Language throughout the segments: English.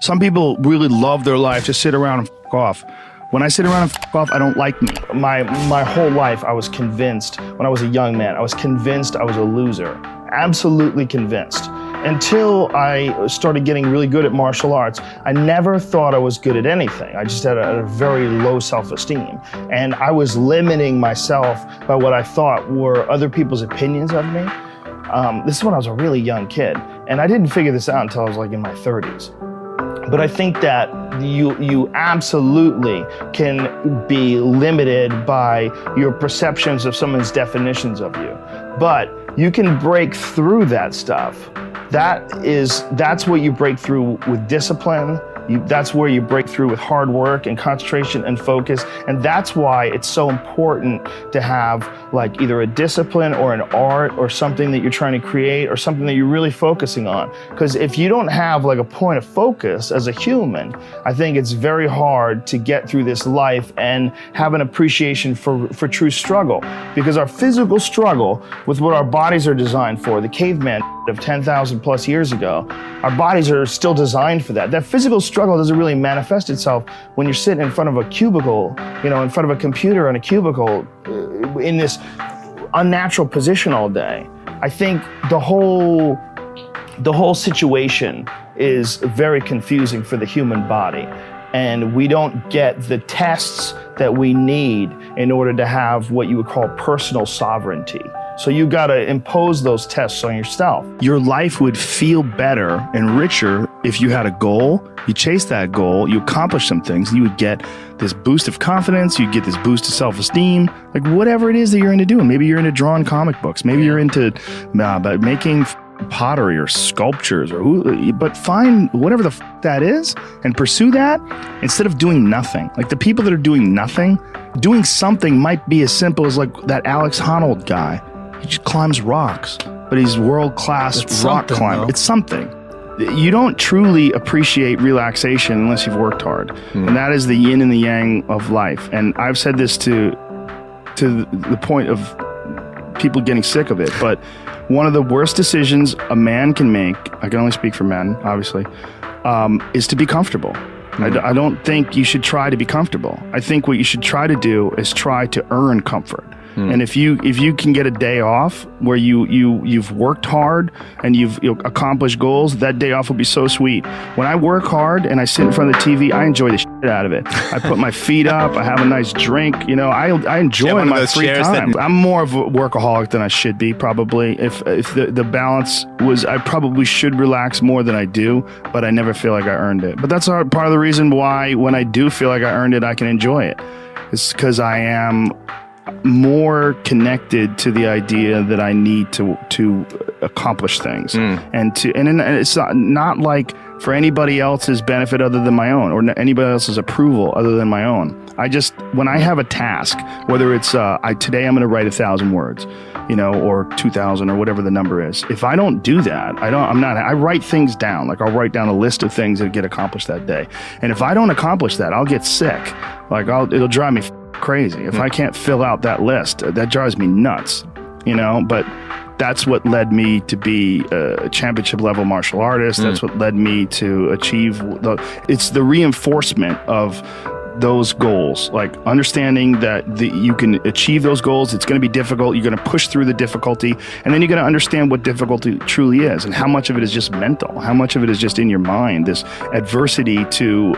Some people really love their life to sit around and f*** off. When I sit around and f*** off, I don't like me. My whole life, I was convinced, when I was a young man, I was convinced I was a loser. Absolutely convinced. Until I started getting really good at martial arts, I never thought I was good at anything. I just had a very low self-esteem. And I was limiting myself by what I thought were other people's opinions of me. This is when I was a really young kid. And I didn't figure this out until I was like in my 30s. But I think that you absolutely can be limited by your perceptions of someone's definitions of you. But you can break through that stuff. That's what you break through with discipline. That's where you break through with hard work and concentration and focus. And that's why it's so important to have like either a discipline or an art or something that you're trying to create or something that you're really focusing on. Because if you don't have like a point of focus as a human, I think it's very hard to get through this life and have an appreciation for true struggle. Because our physical struggle with what our bodies are designed for, the caveman of 10,000 plus years ago, our bodies are still designed for that. That physical struggle doesn't really manifest itself when you're sitting in front of a cubicle, in front of a computer in a cubicle, in this unnatural position all day. I think the whole situation is very confusing for the human body. And we don't get the tests that we need in order to have what you would call personal sovereignty. So you gotta impose those tests on yourself. Your life would feel better and richer if you had a goal, you chase that goal, you accomplish some things, you would get this boost of confidence, you'd get this boost of self-esteem, like whatever it is that you're into doing. Maybe you're into drawing comic books, maybe you're into making pottery or sculptures but find whatever the that is and pursue that instead of doing nothing. Like the people that are doing nothing, doing something might be as simple as like that Alex Honnold guy. He just climbs rocks, but he's world-class rock climber. Though. It's something. You don't truly appreciate relaxation unless you've worked hard. And that is the yin and the yang of life. And I've said this to the point of people getting sick of it, but one of the worst decisions a man can make, I can only speak for men, obviously, is to be comfortable. I don't think you should try to be comfortable. I think what you should try to do is try to earn comfort. And if you can get a day off where you've worked hard and you've accomplished goals, that day off will be so sweet. When I work hard and I sit in front of the TV, I enjoy the shit out of it. I put my feet up, I have a nice drink, I enjoy my free time. I'm more of a workaholic than I should be, probably. If the balance was, I probably should relax more than I do, but I never feel like I earned it. But that's part of the reason why when I do feel like I earned it, I can enjoy it. It's because I am more connected to the idea that I need to accomplish things and it's not like for anybody else's benefit other than my own or anybody else's approval other than my own. When I have a task, whether it's today I'm going to write 1,000 words, or 2,000 or whatever the number is. If I don't do that, I write things down. Like I'll write down a list of things that get accomplished that day. And if I don't accomplish that, I'll get sick. Like it'll drive me crazy. If I can't fill out that list, that drives me nuts, but that's what led me to be a championship level martial artist. That's what led me to achieve it's the reinforcement of those goals, like understanding that you can achieve those goals. It's going to be difficult. You're going to push through the difficulty, and then you're going to understand what difficulty truly is and how much of it is just mental, how much of it is just in your mind, this adversity to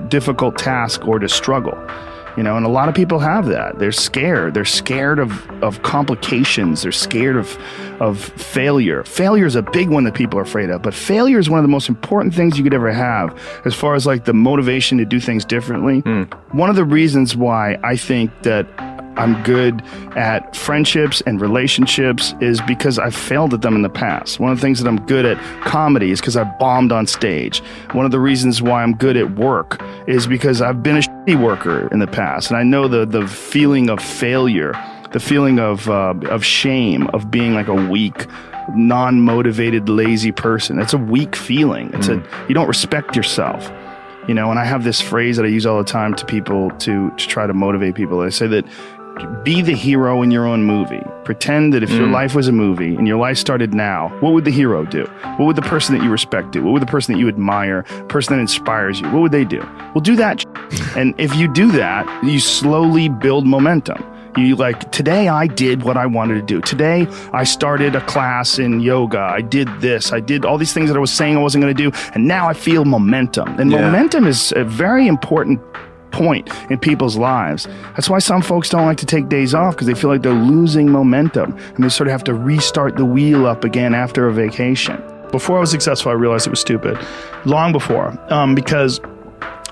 difficult task or to struggle. And a lot of people have that. They're scared. They're scared of complications. They're scared of failure. Failure is a big one that people are afraid of. But failure is one of the most important things you could ever have as far as like the motivation to do things differently. One of the reasons why I think that I'm good at friendships and relationships is because I've failed at them in the past. One of the things that I'm good at comedy is because I've bombed on stage. One of the reasons why I'm good at work is because I've been a shitty worker in the past. And I know the feeling of failure, the feeling of shame, of being like a weak, non-motivated, lazy person. It's a weak feeling. You don't respect yourself. And I have this phrase that I use all the time to people to try to motivate people. I say that be the hero in your own movie. Pretend that if your life was a movie and your life started now, what would the hero do? What would the person that you respect do? What would the person that you admire, person that inspires you, what would they do? Well, do that. And if you do that, you slowly build momentum. You like, today I did what I wanted to do. Today I started a class in yoga. I did this. I did all these things that I was saying I wasn't going to do. And now I feel momentum. And momentum is a very important point in people's lives. That's why some folks don't like to take days off, because they feel like they're losing momentum and they sort of have to restart the wheel up again after a vacation. Before I was successful, I realized it was stupid. Long before, because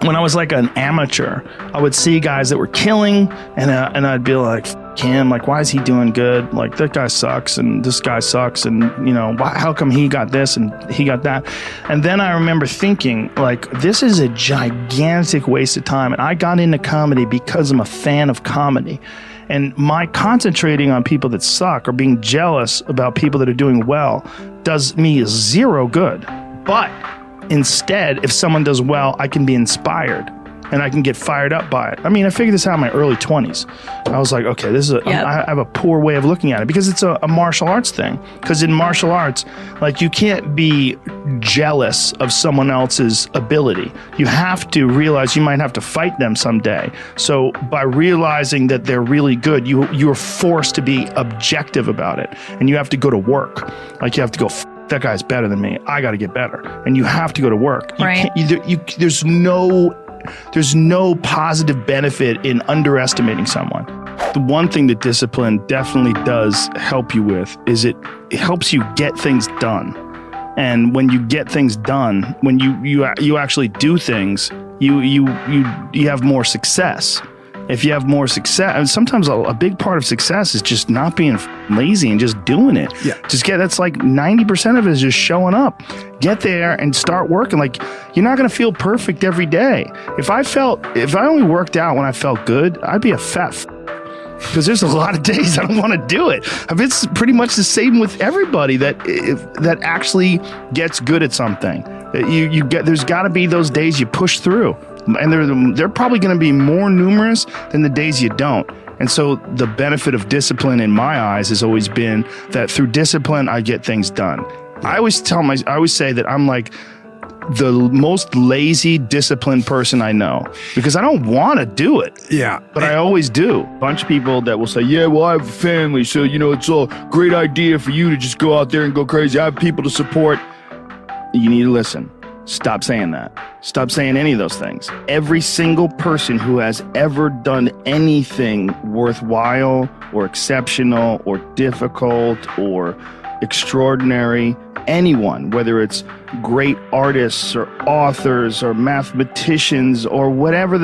when I was like an amateur, I would see guys that were killing, and I'd be like, F him, like, why is he doing good? Like, that guy sucks, and this guy sucks, and, you know, how come he got this and he got that? And then I remember thinking, like, this is a gigantic waste of time. And I got into comedy because I'm a fan of comedy. And my concentrating on people that suck or being jealous about people that are doing well does me zero good. But instead, if someone does well, I can be inspired and I can get fired up by it. I mean, I figured this out in my early 20s. I was like, okay, this is I have a poor way of looking at it, because it's a martial arts thing. Because in martial arts, like, you can't be jealous of someone else's ability. You have to realize you might have to fight them someday. So by realizing that they're really good, you're forced to be objective about it. And you have to go to work. Like, you have to go, that guy's better than me. I got to get better. And you have to go to work. There's no positive benefit in underestimating someone. The one thing that discipline definitely does help you with is it helps you get things done. And when you get things done, when you actually do things, you have more success. If you have more success, and sometimes a big part of success is just not being lazy and just doing it. Yeah. That's like 90% of it is just showing up. Get there and start working. Like, you're not going to feel perfect every day. If I only worked out when I felt good, I'd be a fat because there's a lot of days I don't want to do it. It's pretty much the same with everybody that actually gets good at something. There's got to be those days you push through. And they're probably going to be more numerous than the days you don't. And so the benefit of discipline in my eyes has always been that through discipline, I get things done. I always say that I'm like the most lazy, disciplined person I know, because I don't want to do it. Yeah. But I always do. A bunch of people that will say, yeah, well, I have a family, so, you know, it's a great idea for you to just go out there and go crazy. I have people to support. You need to listen. Stop saying that. Stop saying any of those things. Every single person who has ever done anything worthwhile or exceptional or difficult or extraordinary, anyone, whether it's great artists or authors or mathematicians or whatever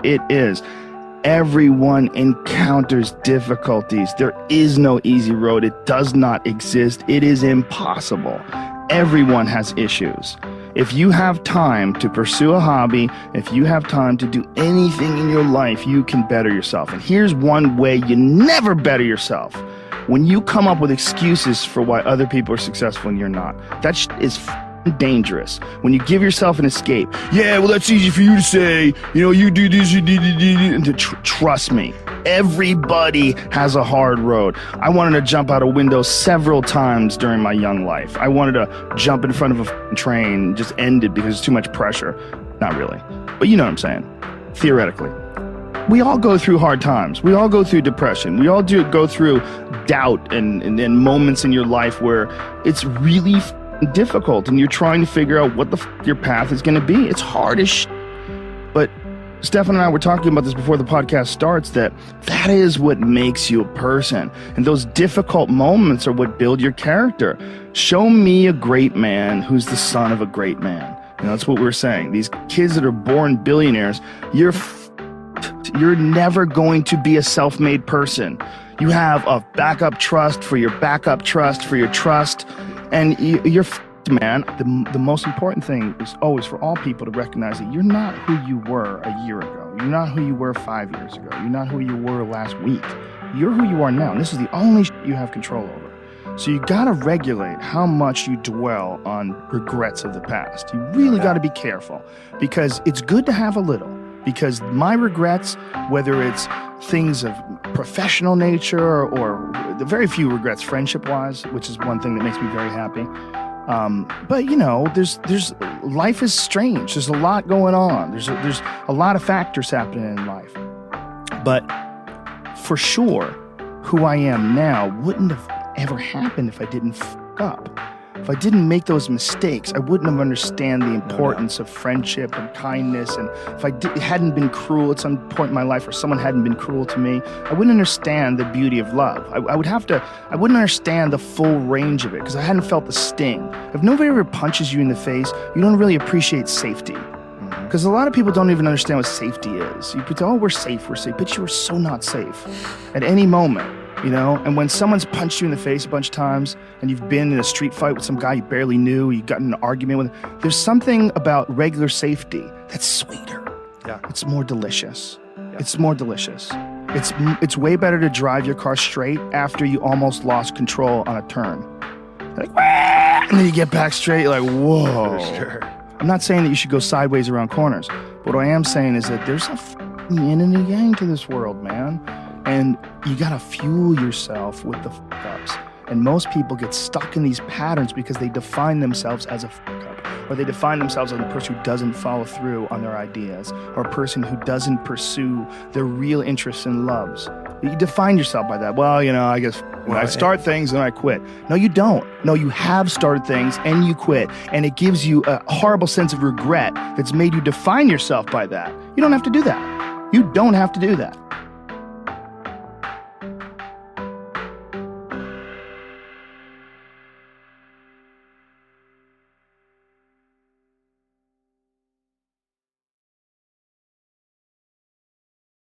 it is, everyone encounters difficulties. There is no easy road. It does not exist. It is impossible. Everyone has issues. If you have time to pursue a hobby, if you have time to do anything in your life, you can better yourself. And here's one way you never better yourself. When you come up with excuses for why other people are successful and you're not, that is dangerous. When you give yourself an escape, yeah, well, that's easy for you to say, you know, you do this, you do. Trust me, everybody has a hard road. I wanted to jump out a window several times during my young life. I wanted to jump in front of a train, just end it because it's too much pressure. Not really, but you know what I'm saying, theoretically. We all go through hard times. We all go through depression. We all go through doubt and moments in your life where it's really difficult and you're trying to figure out what your path is going to be. It's hard as shit. But Stefan and I were talking about this before the podcast starts, that is what makes you a person. And those difficult moments are what build your character. Show me a great man who's the son of a great man. And that's what we're saying. These kids that are born billionaires, you're never going to be a self-made person. You have a backup trust for your backup trust for your trust. And you're man. The most important thing is always for all people to recognize that you're not who you were a year ago. You're not who you were 5 years ago. You're not who you were last week. You're who you are now. And this is the only you have control over. So you got to regulate how much you dwell on regrets of the past. You really got to be careful, because it's good to have a little. because my regrets, whether it's things of professional nature or the very few regrets friendship-wise, which is one thing that makes me very happy. But you know, there's life is strange. There's a lot going on. There's a lot of factors happening in life. But for sure, who I am now wouldn't have ever happened if I didn't fuck up. If I didn't make those mistakes, I wouldn't have understand the importance of friendship and kindness. And if I hadn't been cruel at some point in my life, or someone hadn't been cruel to me, I wouldn't understand the beauty of love. I wouldn't understand the full range of it because I hadn't felt the sting. If nobody ever punches you in the face, you don't really appreciate safety. Because a lot of people don't even understand what safety is. You could say, oh, we're safe, but you are so not safe at any moment. You know, and when someone's punched you in the face a bunch of times and you've been in a street fight with some guy you barely knew, you got in an argument with, there's something about regular safety that's sweeter. Yeah. It's more delicious. Yeah. It's more delicious. It's way better to drive your car straight after you almost lost control on a turn. Like, wah! And then you get back straight, you're like, whoa. For sure. I'm not saying that you should go sideways around corners. But what I am saying is that there's a yin and a yang to this world, man. And you gotta fuel yourself with the fuck-ups. And most people get stuck in these patterns because they define themselves as a fuck-up. Or they define themselves as a person who doesn't follow through on their ideas. Or a person who doesn't pursue their real interests and loves. You define yourself by that. Well, you know, I guess when I start things, then I quit. No, you don't. No, you have started things and you quit. And it gives you a horrible sense of regret that's made you define yourself by that. You don't have to do that. You don't have to do that.